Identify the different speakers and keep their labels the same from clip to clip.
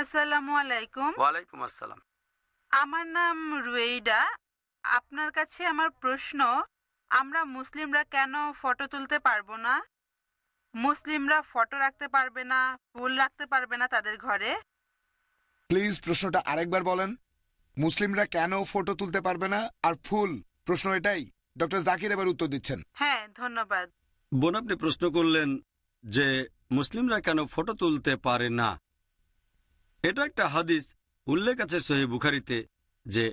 Speaker 1: আসসালামু আলাইকুম।
Speaker 2: ওয়ালাইকুম আসসালাম।
Speaker 1: আমার নাম রুয়েইডা। আপনার কাছে আমার প্রশ্ন, আমরা মুসলিমরা কেন ফটো তুলতে পারবো না? মুসলিমরা ফটো রাখতে পারবে না, ফুল রাখতে পারবে না তাদের ঘরে?
Speaker 3: প্লিজ প্রশ্নটা আরেকবার বলেন। মুসলিমরা কেন ফটো তুলতে পারবে না আর ফুল? প্রশ্ন এটাই। ডক্টর জাকির এবার উত্তর দিচ্ছেন।
Speaker 1: হ্যাঁ, ধন্যবাদ।
Speaker 2: বোন, আপনি প্রশ্ন করলেন যে মুসলিমরা কেন ফটো তুলতে পারে না। এটা একটা হাদিস উল্লেখ আছে সহিহ বুখারীতে যে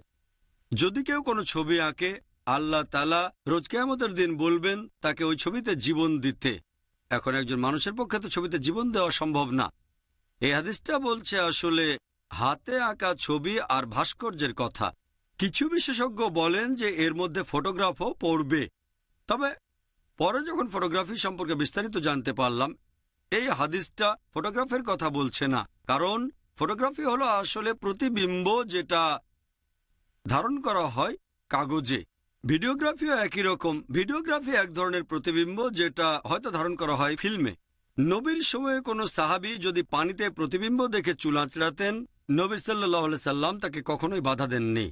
Speaker 2: যদি কেউ কোনো ছবি আঁকে, আল্লাহ তাআলা রোজ কিয়ামতের দিন বলবেন তাকে ওই ছবিতে জীবন দিতে। এখন একজন মানুষের পক্ষে তো ছবিতে জীবন দেওয়া সম্ভব না। এই হাদিসটা বলছে আসলে হাতে আঁকা ছবি আর ভাস্কর্যের কথা। কিছু বিশেষজ্ঞ বলেন যে এর মধ্যে ফটোগ্রাফও পড়বে। তবে পরে যখন ফটোগ্রাফি সম্পর্কে বিস্তারিত জানতে পারলাম, এই হাদিসটা ফটোগ্রাফের কথা বলছে না। কারণ ফটোগ্রাফি হলো আসলে প্রতিবিম্ব, যেটা ধারণ করা হয় কাগজে। ভিডিওগ্রাফিও একই রকম। ভিডিওগ্রাফি এক ধরনের প্রতিবিম্ব, যেটা হয়তো ধারণ করা হয় ফিল্মে। নবীর সময়ে কোনো সাহাবী যদি পানিতে প্রতিবিম্ব দেখে চুল আঁচড়াতেন, নবী সাল্লাল্লাহু আলাইহি সাল্লাম তাকে কখনোই বাধা দেননি।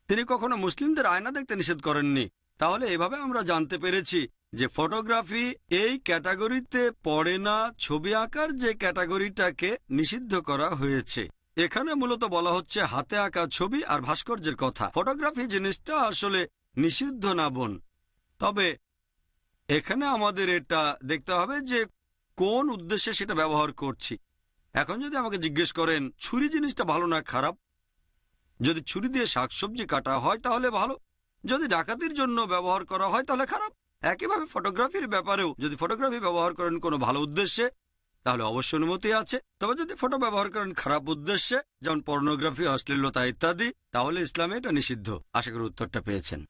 Speaker 2: তিনি কখনো মুসলিমদের আয়না দেখতে নিষেধ করেননি। তাহলে এভাবে আমরা জানতে পেরেছি যে ফটোগ্রাফি এই ক্যাটাগরিতে পড়ে না, ছবি আঁকার যে ক্যাটাগরিটাকে নিষিদ্ধ করা হয়েছে। এখানে মূলত বলা হচ্ছে হাতে আঁকা ছবি আর ভাস্কর্যের কথা। ফটোগ্রাফি জিনিসটা আসলে নিষিদ্ধ না বোন। তবে এখানে আমাদের এটা দেখতে হবে যে কোন উদ্দেশ্যে সেটা ব্যবহার করছি। এখন যদি আমাকে জিজ্ঞেস করেন ছুরি জিনিসটা ভালো না খারাপ, যদি ছুরি দিয়ে শাকসবজি কাটা হয় তাহলে ভালো, যদি ডাকাতির জন্য ব্যবহার করা হয় তাহলে খারাপ। একইভাবে ফটোগ্রাফির ব্যাপারেও যদি ফটোগ্রাফি ব্যবহার করেন কোনো ভালো উদ্দেশ্যে তাহলে অবশ্য অনুমতি আছে। তবে যদি ফটো ব্যবহার করেন খারাপ উদ্দেশ্যে, যেমন পর্নোগ্রাফি, অশ্লীলতা ইত্যাদি, তাহলে ইসলামে এটা নিষিদ্ধ। আশা করি উত্তরটা পেয়েছেন।